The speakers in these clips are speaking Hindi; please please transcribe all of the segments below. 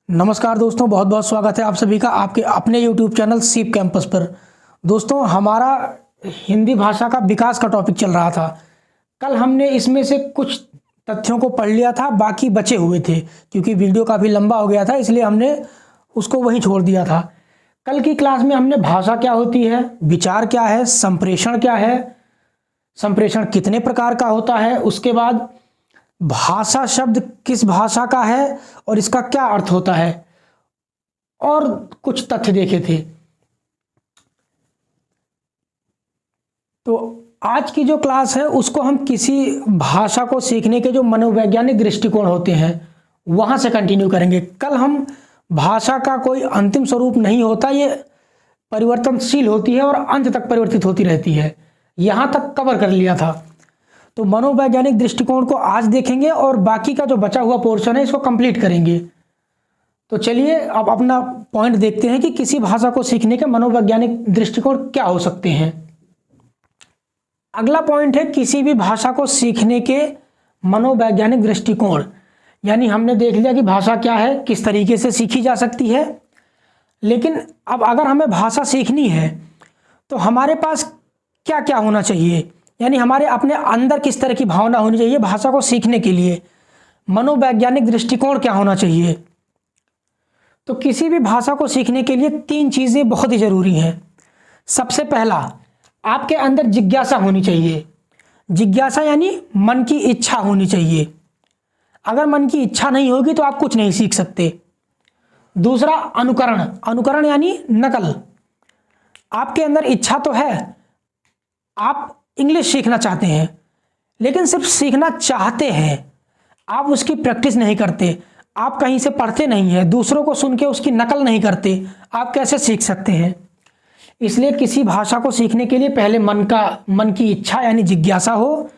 नमस्कार दोस्तों, बहुत बहुत स्वागत है आप सभी का आपके अपने YouTube चैनल सीप कैंपस पर। दोस्तों, हमारा हिंदी भाषा का विकास का टॉपिक चल रहा था। कल हमने इसमें से कुछ तथ्यों को पढ़ लिया था, बाकी बचे हुए थे क्योंकि वीडियो काफ़ी लंबा हो गया था, इसलिए हमने उसको वहीं छोड़ दिया था। कल की क्लास में हमने भाषा क्या होती है, विचार क्या है, संप्रेषण क्या है, संप्रेषण कितने प्रकार का होता है, उसके बाद भाषा शब्द किस भाषा का है और इसका क्या अर्थ होता है, और कुछ तथ्य देखे थे। तो आज की जो क्लास है उसको हम किसी भाषा को सीखने के जो मनोवैज्ञानिक दृष्टिकोण होते हैं वहां से कंटिन्यू करेंगे। कल हम भाषा का कोई अंतिम स्वरूप नहीं होता, ये परिवर्तनशील होती है और अंत तक परिवर्तित होती रहती है, यहां तक कवर कर लिया था। तो मनोवैज्ञानिक दृष्टिकोण को आज देखेंगे और बाकी का जो बचा हुआ पोर्शन है इसको कंप्लीट करेंगे। तो चलिए अब अपना पॉइंट देखते हैं कि किसी भाषा को सीखने के मनोवैज्ञानिक दृष्टिकोण क्या हो सकते हैं। अगला पॉइंट है किसी भी भाषा को सीखने के मनोवैज्ञानिक दृष्टिकोण। यानी हमने देख लिया कि भाषा क्या है, किस तरीके से सीखी जा सकती है, लेकिन अब अगर हमें भाषा सीखनी है तो हमारे पास क्या क्या होना चाहिए, यानी हमारे अपने अंदर किस तरह की भावना होनी चाहिए भाषा को सीखने के लिए, मनोवैज्ञानिक दृष्टिकोण क्या होना चाहिए। तो किसी भी भाषा को सीखने के लिए तीन चीज़ें बहुत ही ज़रूरी हैं। सबसे पहला, आपके अंदर जिज्ञासा होनी चाहिए। जिज्ञासा यानी मन की इच्छा होनी चाहिए। अगर मन की इच्छा नहीं होगी तो आप कुछ नहीं सीख सकते। दूसरा, अनुकरण। अनुकरण यानी नकल। आपके अंदर इच्छा तो है, आप इंग्लिश सीखना चाहते हैं, लेकिन सिर्फ सीखना चाहते हैं, आप उसकी प्रैक्टिस नहीं करते, आप कहीं से पढ़ते नहीं हैं, दूसरों को सुन के उसकी नकल नहीं करते, आप कैसे सीख सकते हैं। इसलिए किसी भाषा को सीखने के लिए पहले मन की इच्छा यानी जिज्ञासा हो,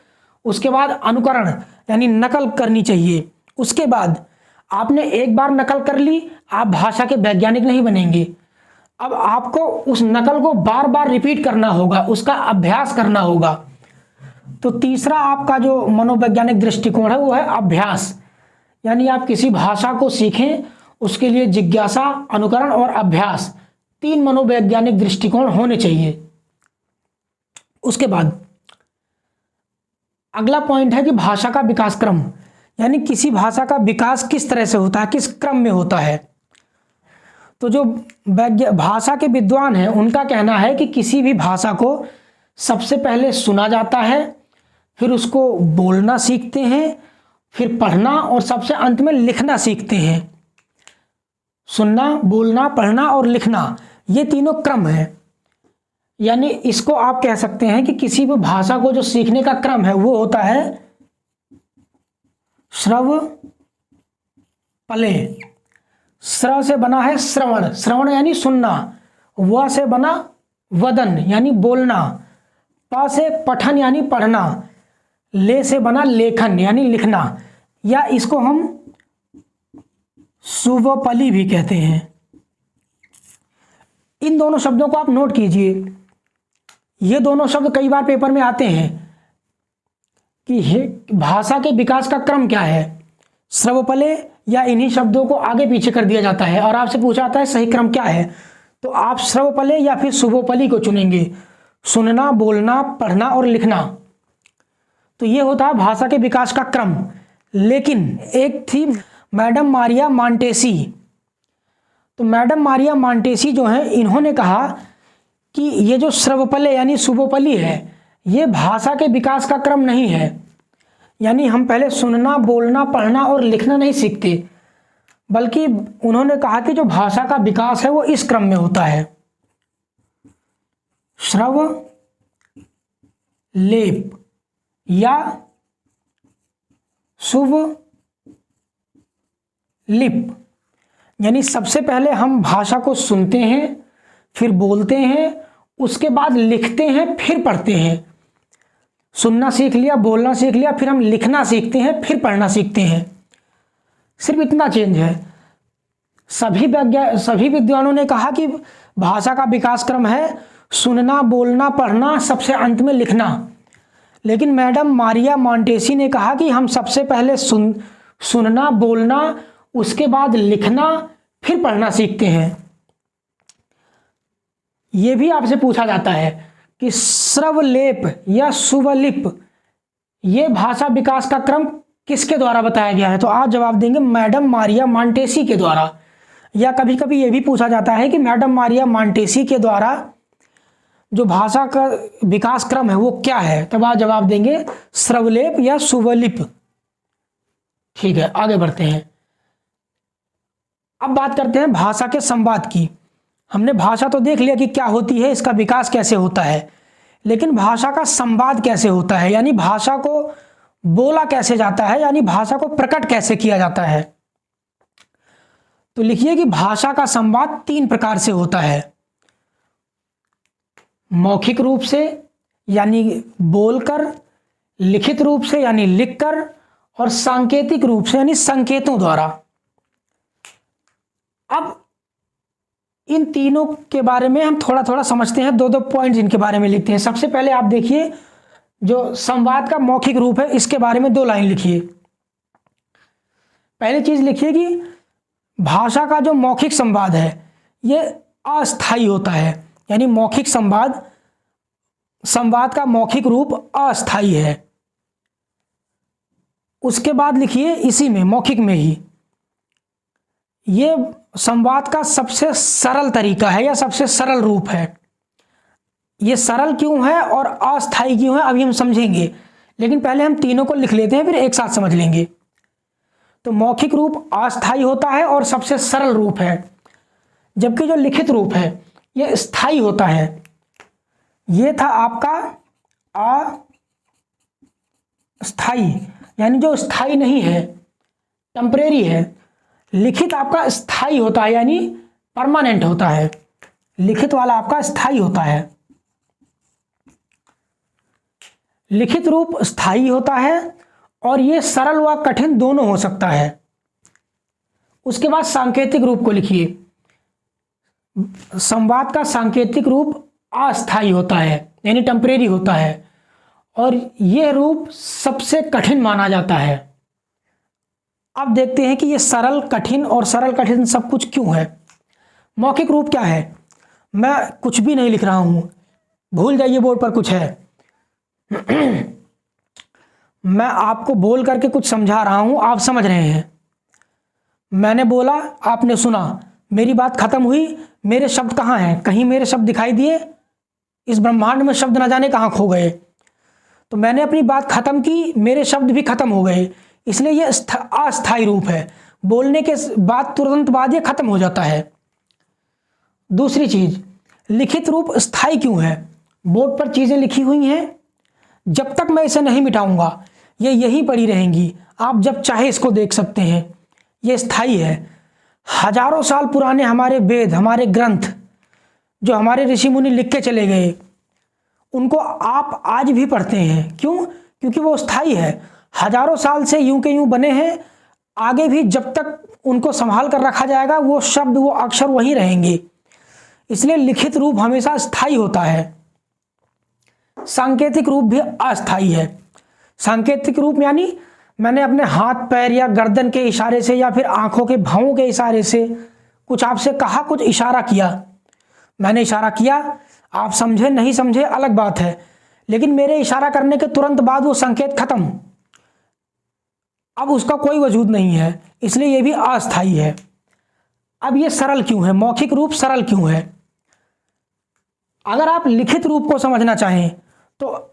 उसके बाद अनुकरण यानी नकल करनी चाहिए। उसके बाद आपने एक बार नकल कर ली, आप भाषा के वैज्ञानिक नहीं बनेंगे। अब आपको उस नकल को बार बार रिपीट करना होगा, उसका अभ्यास करना होगा। तो तीसरा आपका जो मनोवैज्ञानिक दृष्टिकोण है वो है अभ्यास। यानी आप किसी भाषा को सीखें, उसके लिए जिज्ञासा, अनुकरण और अभ्यास, तीन मनोवैज्ञानिक दृष्टिकोण होने चाहिए। उसके बाद अगला पॉइंट है कि भाषा का विकास क्रम, यानी किसी भाषा का विकास किस तरह से होता है, किस क्रम में होता है। तो जो भाषा के विद्वान हैं उनका कहना है कि किसी भी भाषा को सबसे पहले सुना जाता है, फिर उसको बोलना सीखते हैं, फिर पढ़ना और सबसे अंत में लिखना सीखते हैं। सुनना, बोलना, पढ़ना और लिखना, ये तीनों क्रम है। यानी इसको आप कह सकते हैं कि किसी भी भाषा को जो सीखने का क्रम है वो होता है श्रव पले। श्र से बना है श्रवण, श्रवण यानी सुनना। व से बना वदन यानी बोलना। प से पठन यानी पढ़ना। ले से बना लेखन यानी लिखना, या इसको हम सुवपली भी कहते हैं। इन दोनों शब्दों को आप नोट कीजिए, ये दोनों शब्द कई बार पेपर में आते हैं कि भाषा के विकास का क्रम क्या है। श्रवपले या इन्हीं शब्दों को आगे पीछे कर दिया जाता है और आपसे पूछा जाता है सही क्रम क्या है, तो आप श्रवपले या फिर शुभोपली को चुनेंगे। सुनना, बोलना, पढ़ना और लिखना, तो ये होता है भाषा के विकास का क्रम। लेकिन एक थी मैडम मारिया मांटेसी। तो मैडम मारिया मांटेसी जो है, इन्होंने कहा कि ये जो श्रवपले यानी शुभोपली है ये भाषा के विकास का क्रम नहीं है। यानी हम पहले सुनना, बोलना, पढ़ना और लिखना नहीं सीखते, बल्कि उन्होंने कहा कि जो भाषा का विकास है वो इस क्रम में होता है। श्रव, लेप या शुभ लिप। यानी सबसे पहले हम भाषा को सुनते हैं, फिर बोलते हैं, उसके बाद लिखते हैं, फिर पढ़ते हैं। सुनना सीख लिया, बोलना सीख लिया, फिर हम लिखना सीखते हैं, फिर पढ़ना सीखते हैं। सिर्फ इतना चेंज है। सभी विद्वानों ने कहा कि भाषा का विकास क्रम है सुनना, बोलना, पढ़ना, सबसे अंत में लिखना। लेकिन मैडम मारिया मांटेसी ने कहा कि हम सबसे पहले सुनना, बोलना, उसके बाद लिखना, फिर पढ़ना सीखते हैं। ये भी आपसे पूछा जाता है कि श्रवलेप या सुवलिप ये भाषा विकास का क्रम किसके द्वारा बताया गया है? तो आप जवाब देंगे मैडम मारिया मांटेसी के द्वारा। या कभी कभी ये भी पूछा जाता है कि मैडम मारिया मांटेसी के द्वारा जो भाषा का विकास क्रम है वो क्या है? तब आप जवाब देंगे श्रवलेप या सुवलिप। ठीक है, आगे बढ़ते हैं। अब बात करते हैं भाषा के संवाद की। हमने भाषा तो देख लिया कि क्या होती है, इसका विकास कैसे होता है, लेकिन भाषा का संवाद कैसे होता है, यानी भाषा को बोला कैसे जाता है, यानी भाषा को प्रकट कैसे किया जाता है। तो लिखिए कि भाषा का संवाद 3 प्रकार से होता है। मौखिक रूप से यानी बोलकर, लिखित रूप से यानी लिखकर, और सांकेतिक रूप से यानी संकेतों द्वारा। अब इन तीनों के बारे में हम थोड़ा थोड़ा समझते हैं, 2-2 पॉइंट्स इनके बारे में लिखते हैं। सबसे पहले आप देखिए जो संवाद का मौखिक रूप है इसके बारे में 2 लाइन लिखिए। पहली चीज लिखिए कि भाषा का जो मौखिक संवाद है ये अस्थायी होता है, यानी मौखिक संवाद का मौखिक रूप अस्थायी है। उसके बाद लिखिए इसी में मौखिक में ही ये संवाद का सबसे सरल तरीका है या सबसे सरल रूप है। ये सरल क्यों है और अस्थायी क्यों है अभी हम समझेंगे, लेकिन पहले हम तीनों को लिख लेते हैं फिर एक साथ समझ लेंगे। तो मौखिक रूप अस्थायी होता है और सबसे सरल रूप है, जबकि जो लिखित रूप है यह स्थायी होता है। ये था आपका अस्थायी, यानी जो स्थायी नहीं है, टेम्परेरी है। लिखित आपका स्थायी होता है यानी परमानेंट होता है, लिखित वाला आपका स्थायी होता है। लिखित रूप स्थायी होता है और ये सरल व कठिन दोनों हो सकता है। उसके बाद सांकेतिक रूप को लिखिए। संवाद का सांकेतिक रूप अस्थायी होता है यानी टेम्परेरी होता है और यह रूप सबसे कठिन माना जाता है। अब देखते हैं कि ये सरल कठिन और सरल कठिन सब कुछ क्यों है। मौखिक रूप क्या है? मैं कुछ भी नहीं लिख रहा हूं, भूल जाइए बोर्ड पर कुछ है। मैं आपको बोल करके कुछ समझा रहा हूं, आप समझ रहे हैं। मैंने बोला, आपने सुना, मेरी बात खत्म हुई, मेरे शब्द कहाँ हैं? कहीं मेरे शब्द दिखाई दिए? इस ब्रह्मांड में शब्द न जाने कहाँ खो गए। तो मैंने अपनी बात खत्म की, मेरे शब्द भी खत्म हो गए, इसलिए ये अस्थायी रूप है। बोलने के बाद तुरंत बाद ये खत्म हो जाता है। दूसरी चीज, लिखित रूप स्थायी क्यों है? बोर्ड पर चीजें लिखी हुई हैं, जब तक मैं इसे नहीं मिटाऊंगा ये यहीं पड़ी रहेंगी, आप जब चाहे इसको देख सकते हैं। ये स्थायी है। हजारों साल पुराने हमारे वेद, हमारे ग्रंथ जो हमारे ऋषि मुनि लिख के चले गए, उनको आप आज भी पढ़ते हैं। क्यों? क्योंकि वो स्थायी है, हजारों साल से यूं के यूं बने हैं। आगे भी जब तक उनको संभाल कर रखा जाएगा वो शब्द, वो अक्षर वहीं रहेंगे। इसलिए लिखित रूप हमेशा स्थायी होता है। सांकेतिक रूप भी अस्थायी है। सांकेतिक रूप यानी मैंने अपने हाथ पैर या गर्दन के इशारे से या फिर आंखों के भावों के इशारे से कुछ आपसे कहा, कुछ इशारा किया, मैंने इशारा किया, आप समझे नहीं समझे अलग बात है, लेकिन मेरे इशारा करने के तुरंत बाद वो संकेत खत्म, अब उसका कोई वजूद नहीं है, इसलिए ये भी अस्थायी है। अब ये सरल क्यों है? मौखिक रूप सरल क्यों है? अगर आप लिखित रूप को समझना चाहें तो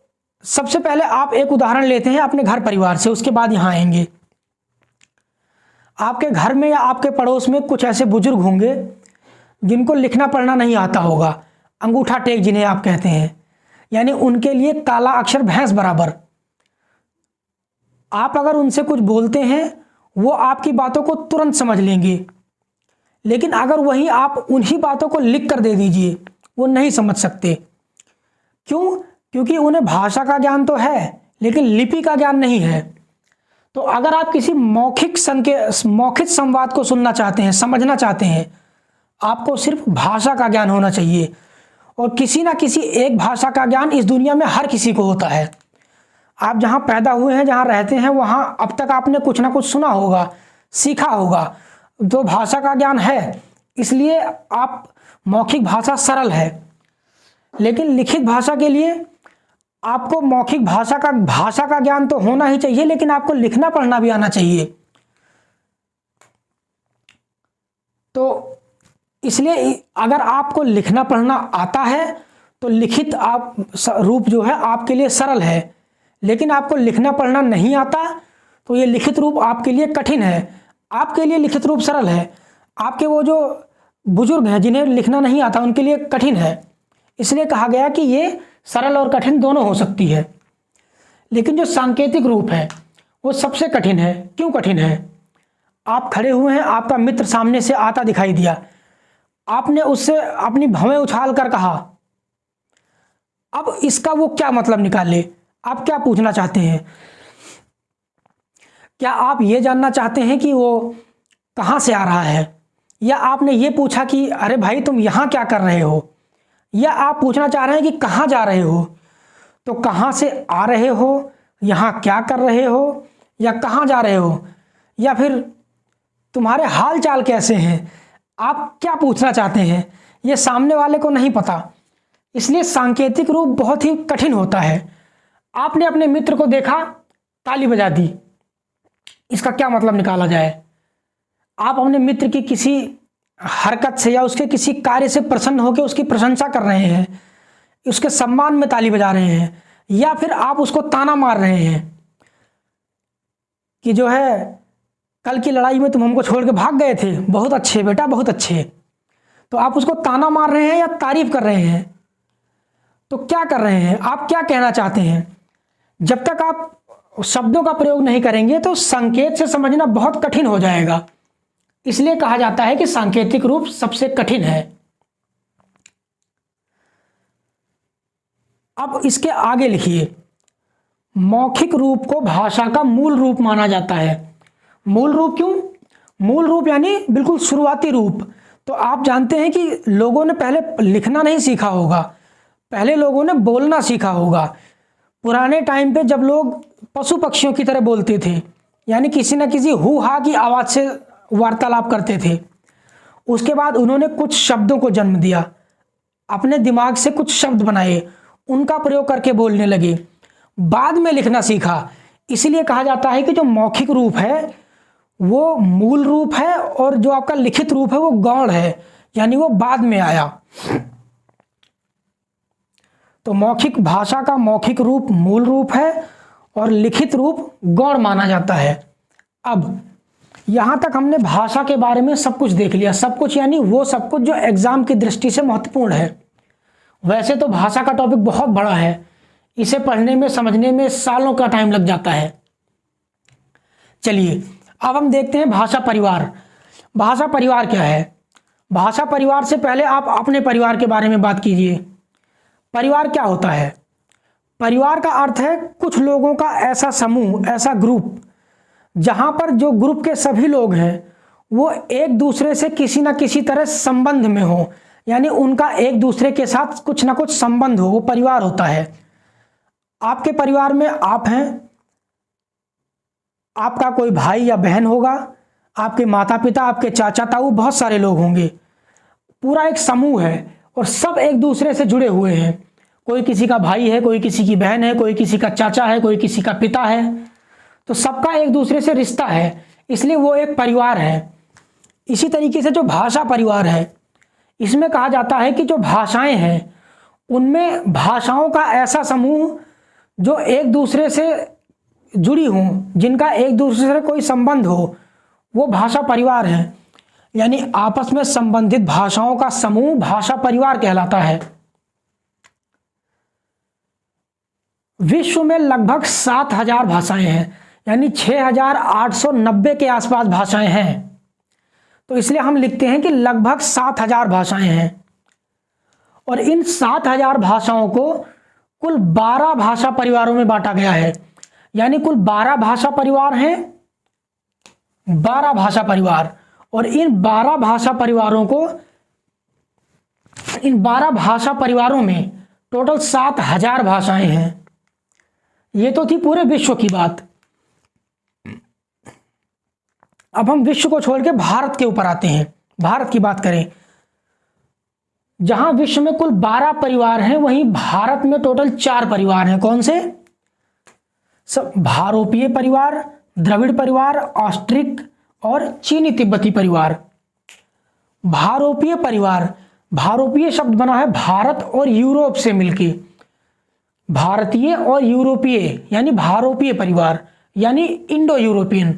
सबसे पहले आप एक उदाहरण लेते हैं अपने घर परिवार से, उसके बाद यहां आएंगे। आपके घर में या आपके पड़ोस में कुछ ऐसे बुजुर्ग होंगे जिनको लिखना पढ़ना नहीं आता होगा, अंगूठा टेक जिन्हें आप कहते हैं, यानी उनके लिए काला अक्षर भैंस बराबर। आप अगर उनसे कुछ बोलते हैं वो आपकी बातों को तुरंत समझ लेंगे, लेकिन अगर वहीं आप उन्हीं बातों को लिख कर दे दीजिए वो नहीं समझ सकते। क्यों? क्योंकि उन्हें भाषा का ज्ञान तो है लेकिन लिपि का ज्ञान नहीं है। तो अगर आप किसी मौखिक संवाद को सुनना चाहते हैं, समझना चाहते हैं, आपको सिर्फ भाषा का ज्ञान होना चाहिए, और किसी ना किसी एक भाषा का ज्ञान इस दुनिया में हर किसी को होता है। आप जहां पैदा हुए हैं, जहां रहते हैं, वहां अब तक आपने कुछ ना कुछ सुना होगा, सीखा होगा। जो भाषा का ज्ञान है, इसलिए आप मौखिक भाषा सरल है। लेकिन लिखित भाषा के लिए आपको मौखिक भाषा का ज्ञान तो होना ही चाहिए, लेकिन आपको लिखना पढ़ना भी आना चाहिए। तो इसलिए अगर आपको लिखना पढ़ना आता है तो लिखित आप रूप जो है आपके लिए सरल है। लेकिन आपको लिखना पढ़ना नहीं आता तो ये लिखित रूप आपके लिए कठिन है। आपके लिए लिखित रूप सरल है, आपके वो जो बुजुर्ग हैं जिन्हें लिखना नहीं आता उनके लिए कठिन है। इसलिए कहा गया कि ये सरल और कठिन दोनों हो सकती है। लेकिन जो सांकेतिक रूप है वो सबसे कठिन है। क्यों कठिन है? आप खड़े हुए हैं, आपका मित्र सामने से आता दिखाई दिया, आपने उससे अपनी भवें उछाल कर कहा। अब इसका वो क्या मतलब निकाले? आप क्या पूछना चाहते हैं? क्या आप ये जानना चाहते हैं कि वो कहाँ से आ रहा है, या आपने ये पूछा कि अरे भाई तुम यहाँ क्या कर रहे हो, या आप पूछना चाह रहे हैं कि कहाँ जा रहे हो? तो कहाँ से आ रहे हो, यहाँ क्या कर रहे हो, या कहाँ जा रहे हो, या फिर तुम्हारे हाल चाल कैसे हैं? आप क्या पूछना चाहते हैं ये सामने वाले को नहीं पता। इसलिए सांकेतिक रूप बहुत ही कठिन होता है। आपने अपने मित्र को देखा, ताली बजा दी, इसका क्या मतलब निकाला जाए? आप अपने मित्र की किसी हरकत से या उसके किसी कार्य से प्रसन्न होकर उसकी प्रशंसा कर रहे हैं, उसके सम्मान में ताली बजा रहे हैं, या फिर आप उसको ताना मार रहे हैं कि जो है कल की लड़ाई में तुम हमको छोड़ के भाग गए थे, बहुत अच्छे बेटा बहुत अच्छे। तो आप उसको ताना मार रहे हैं या तारीफ कर रहे हैं? तो क्या कर रहे हैं? आप क्या कहना चाहते हैं? जब तक आप शब्दों का प्रयोग नहीं करेंगे तो संकेत से समझना बहुत कठिन हो जाएगा। इसलिए कहा जाता है कि सांकेतिक रूप सबसे कठिन है। अब इसके आगे लिखिए, मौखिक रूप को भाषा का मूल रूप माना जाता है। मूल रूप क्यों? मूल रूप यानी बिल्कुल शुरुआती रूप। तो आप जानते हैं कि लोगों ने पहले लिखना नहीं सीखा होगा, पहले लोगों ने बोलना सीखा होगा। पुराने टाइम पे जब लोग पशु पक्षियों की तरह बोलते थे, यानी किसी न किसी हु हा की आवाज़ से वार्तालाप करते थे, उसके बाद उन्होंने कुछ शब्दों को जन्म दिया, अपने दिमाग से कुछ शब्द बनाए, उनका प्रयोग करके बोलने लगे, बाद में लिखना सीखा। इसलिए कहा जाता है कि जो मौखिक रूप है वो मूल रूप है और जो आपका लिखित रूप है वो गौण है, यानी वो बाद में आया। तो मौखिक भाषा का मौखिक रूप मूल रूप है और लिखित रूप गौण माना जाता है। अब यहां तक हमने भाषा के बारे में सब कुछ देख लिया, सब कुछ यानी वो सब कुछ जो एग्जाम की दृष्टि से महत्वपूर्ण है। वैसे तो भाषा का टॉपिक बहुत बड़ा है, इसे पढ़ने में समझने में सालों का टाइम लग जाता है। चलिए अब हम देखते हैं भाषा परिवार। भाषा परिवार क्या है? भाषा परिवार से पहले आप अपने परिवार के बारे में बात कीजिए। परिवार क्या होता है? परिवार का अर्थ है कुछ लोगों का ऐसा समूह, ऐसा ग्रुप, जहां पर जो ग्रुप के सभी लोग हैं वो एक दूसरे से किसी ना किसी तरह संबंध में हो, यानी उनका एक दूसरे के साथ कुछ ना कुछ संबंध हो, वो परिवार होता है। आपके परिवार में आप हैं, आपका कोई भाई या बहन होगा, आपके माता पिता, आपके चाचा ताऊ, बहुत सारे लोग होंगे। पूरा एक समूह है और सब एक दूसरे से जुड़े हुए हैं। कोई किसी का भाई है, कोई किसी की बहन है, कोई किसी का चाचा है, कोई किसी का पिता है। तो सबका एक दूसरे से रिश्ता है, इसलिए वो एक परिवार है। इसी तरीके से जो भाषा परिवार है, इसमें कहा जाता है कि जो भाषाएं हैं उनमें भाषाओं का ऐसा समूह जो एक दूसरे से जुड़ी हों, जिनका एक दूसरे से कोई संबंध हो, वो भाषा परिवार है। यानी आपस में संबंधित भाषाओं का समूह भाषा परिवार कहलाता है। विश्व में लगभग 7,000 भाषाएं हैं, यानी 6,890 के आसपास भाषाएं हैं। तो इसलिए हम लिखते हैं कि लगभग 7,000 भाषाएं हैं। और इन 7,000 भाषाओं को कुल 12 भाषा परिवारों में बांटा गया है। यानी कुल 12 भाषा परिवार हैं, 12 भाषा परिवार। और इन 12 भाषा परिवारों को, इन 12 भाषा परिवारों में टोटल 7,000 भाषाएं हैं। ये तो थी पूरे विश्व की बात। अब हम विश्व को छोड़ के भारत के ऊपर आते हैं। भारत की बात करें, जहां विश्व में कुल 12 परिवार हैं, वहीं भारत में टोटल 4 परिवार हैं। कौन से? सब भारोपीय परिवार, द्रविड़ परिवार, ऑस्ट्रिक और चीनी तिब्बती परिवार। भारोपीय परिवार, भारोपीय शब्द बना है भारत और यूरोप से मिलके, भारतीय और यूरोपीय यानी भारोपीय परिवार यानी इंडो यूरोपियन।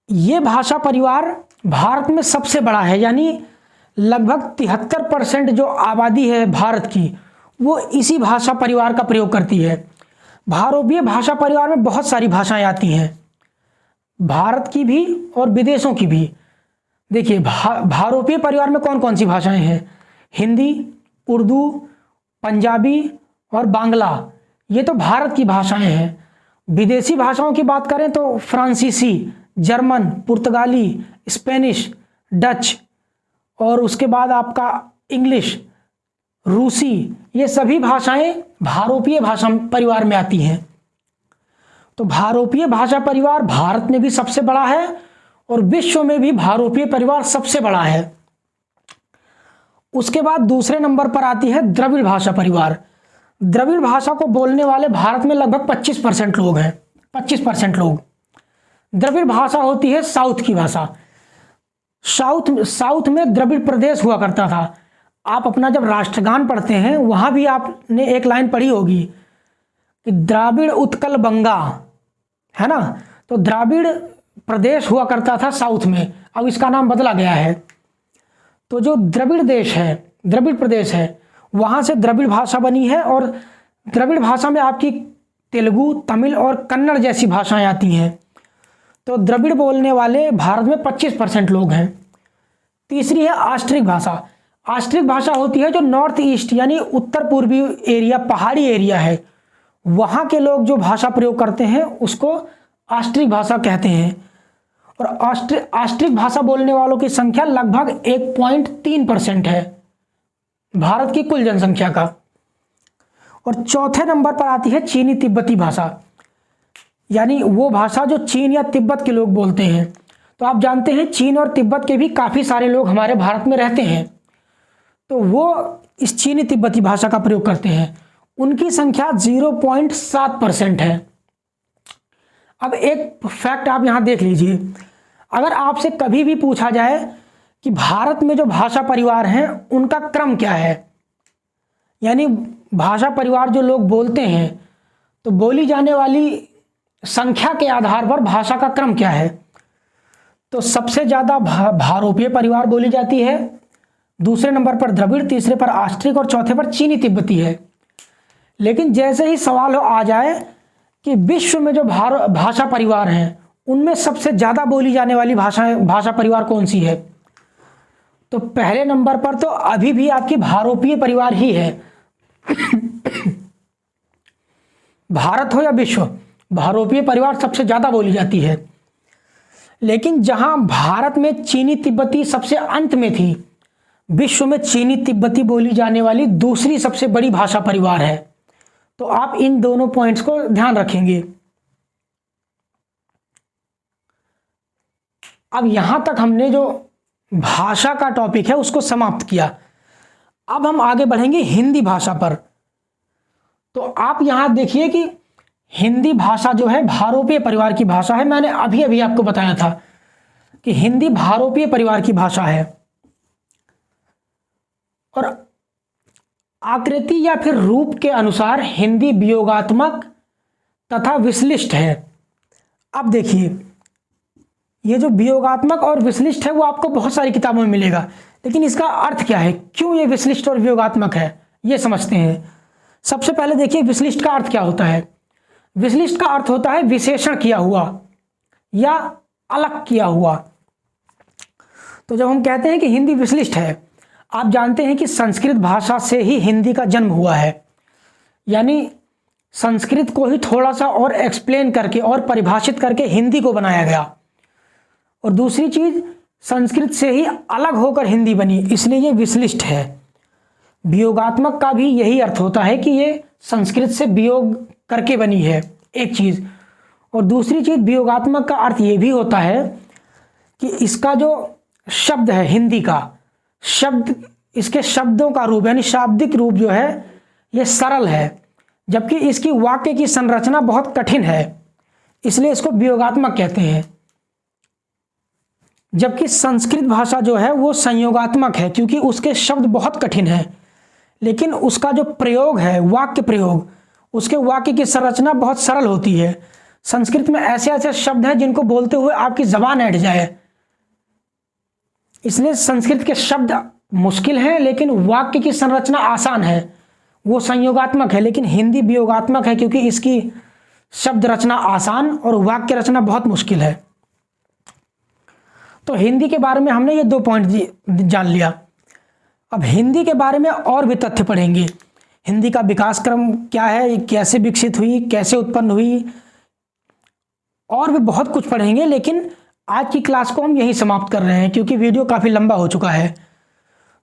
ये भाषा परिवार भारत में सबसे बड़ा है, यानी लगभग 73% जो आबादी है भारत की, वो इसी भाषा परिवार का प्रयोग करती है। भारोपीय भाषा परिवार में बहुत सारी भाषाएं आती हैं, भारत की भी और विदेशों की भी। देखिए, भारोपीय परिवार में कौन कौन सी भाषाएं हैं? हिंदी, उर्दू, पंजाबी और बांग्ला, ये तो भारत की भाषाएं हैं। विदेशी भाषाओं की बात करें तो फ्रांसीसी, जर्मन, पुर्तगाली, स्पेनिश, डच और उसके बाद आपका इंग्लिश, रूसी, ये सभी भाषाएं भारोपीय भाषा परिवार में आती हैं। तो भारोपीय भाषा परिवार भारत में भी सबसे बड़ा है और विश्व में भी भारोपीय परिवार सबसे बड़ा है। उसके बाद दूसरे नंबर पर आती है द्रविड़ भाषा परिवार। द्रविड़ भाषा को बोलने वाले भारत में लगभग 25% लोग हैं। 25% लोग। द्रविड़ भाषा होती है साउथ की भाषा। साउथ में द्रविड़ प्रदेश हुआ करता था। आप अपना जब राष्ट्रगान पढ़ते हैं वहां भी आपने एक लाइन पढ़ी होगी कि द्राविड़ उत्कल बंगा, है ना। तो द्राविड़ प्रदेश हुआ करता था साउथ में, अब इसका नाम बदला गया है। तो जो द्रविड़ देश है, द्रविड़ प्रदेश है, वहां से द्रविड़ भाषा बनी है और द्रविड़ भाषा में आपकी तेलुगु, तमिल और कन्नड़ जैसी भाषाएं आती हैं। तो द्रविड़ बोलने वाले भारत में 25% लोग हैं। तीसरी है ऑस्ट्रिक भाषा। ऑस्ट्रिक भाषा होती है जो नॉर्थ ईस्ट यानी उत्तर पूर्वी एरिया, पहाड़ी एरिया है, वहां के लोग जो भाषा प्रयोग करते हैं उसको ऑस्ट्रिक भाषा कहते हैं। और ऑस्ट्रिक भाषा बोलने वालों की संख्या लगभग 1.3% है भारत की कुल जनसंख्या का। और चौथे नंबर पर आती है चीनी तिब्बती भाषा, यानी वो भाषा जो चीन या तिब्बत के लोग बोलते हैं। तो आप जानते हैं चीन और तिब्बत के भी काफ़ी सारे लोग हमारे भारत में रहते हैं, तो वो इस चीनी तिब्बती भाषा का प्रयोग करते हैं। उनकी संख्या 0.7% है। अब एक फैक्ट आप यहाँ देख लीजिए, अगर आपसे कभी भी पूछा जाए कि भारत में जो भाषा परिवार हैं उनका क्रम क्या है, यानी भाषा परिवार जो लोग बोलते हैं, तो बोली जाने वाली संख्या के आधार पर भाषा का क्रम क्या है, तो सबसे ज़्यादा भारोपीय परिवार बोली जाती है, दूसरे नंबर पर द्रविड़, तीसरे पर ऑस्ट्रिक और चौथे पर चीनी तिब्बती है। लेकिन जैसे ही सवाल आ जाए कि विश्व में जो भाषा परिवार हैं उनमें सबसे ज़्यादा बोली जाने वाली भाषा परिवार कौन सी है, तो पहले नंबर पर तो अभी भी आपकी भारोपीय परिवार ही है। भारत हो या विश्व, भारोपीय परिवार सबसे ज़्यादा बोली जाती है। लेकिन जहां भारत में चीनी तिब्बती सबसे अंत में थी, विश्व में चीनी तिब्बती बोली जाने वाली दूसरी सबसे बड़ी भाषा परिवार है। तो आप इन दोनों पॉइंट्स को ध्यान रखेंगे। अब यहां तक हमने जो भाषा का टॉपिक है उसको समाप्त किया। अब हम आगे बढ़ेंगे हिंदी भाषा पर। तो आप यहां देखिए कि हिंदी भाषा जो है भारोपीय परिवार की भाषा है। मैंने अभी अभी आपको बताया था कि हिंदी भारोपीय परिवार की भाषा है और आकृति या फिर रूप के अनुसार हिंदी वियोगात्मक तथा विश्लिष्ट है। अब देखिए, ये जो वियोगात्मक और विश्लिष्ट है वो आपको बहुत सारी किताबों में मिलेगा, लेकिन इसका अर्थ क्या है, क्यों ये विश्लिष्ट और वियोगात्मक है, ये समझते हैं। सबसे पहले देखिए विश्लिष्ट का अर्थ क्या होता है। विश्लिष्ट का अर्थ होता है विशेषण किया हुआ या अलग किया हुआ। तो जब हम कहते हैं कि हिंदी विश्लिष्ट है, आप जानते हैं कि संस्कृत भाषा से ही हिंदी का जन्म हुआ है, यानी संस्कृत को ही थोड़ा सा और एक्सप्लेन करके और परिभाषित करके हिंदी को बनाया गया। और दूसरी चीज, संस्कृत से ही अलग होकर हिंदी बनी, इसलिए ये विश्लिष्ट है। वियोगात्मक का भी यही अर्थ होता है कि ये संस्कृत से वियोग करके बनी है एक चीज। और दूसरी चीज़ वियोगात्मक का अर्थ ये भी होता है कि इसका जो शब्द है हिंदी का शब्द, इसके शब्दों का रूप यानी शाब्दिक रूप जो है ये सरल है, जबकि इसकी वाक्य की संरचना बहुत कठिन है, इसलिए इसको वियोगात्मक कहते हैं। जबकि संस्कृत भाषा जो है वो संयोगात्मक है, क्योंकि उसके शब्द बहुत कठिन है, लेकिन उसका जो प्रयोग है वाक्य प्रयोग, उसके वाक्य की संरचना बहुत सरल होती है। संस्कृत में ऐसे ऐसे शब्द हैं जिनको बोलते हुए आपकी जबान ऐंठ जाए, इसलिए संस्कृत के शब्द मुश्किल हैं लेकिन वाक्य की संरचना आसान है, वो संयोगात्मक है। लेकिन हिंदी वियोगात्मक है क्योंकि इसकी शब्द रचना आसान और वाक्य रचना बहुत मुश्किल है। तो हिंदी के बारे में हमने ये 2 पॉइंट जान लिया। अब हिंदी के बारे में और भी तथ्य पढ़ेंगे। हिंदी का विकास क्रम क्या है, कैसे विकसित हुई, कैसे उत्पन्न हुई, और भी बहुत कुछ पढ़ेंगे। लेकिन आज की क्लास को हम यहीं समाप्त कर रहे हैं क्योंकि वीडियो काफ़ी लंबा हो चुका है।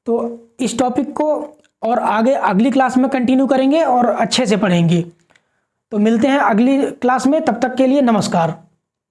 तो इस टॉपिक को और आगे अगली क्लास में कंटिन्यू करेंगे और अच्छे से पढ़ेंगे। तो मिलते हैं अगली क्लास में, तब तक के लिए नमस्कार।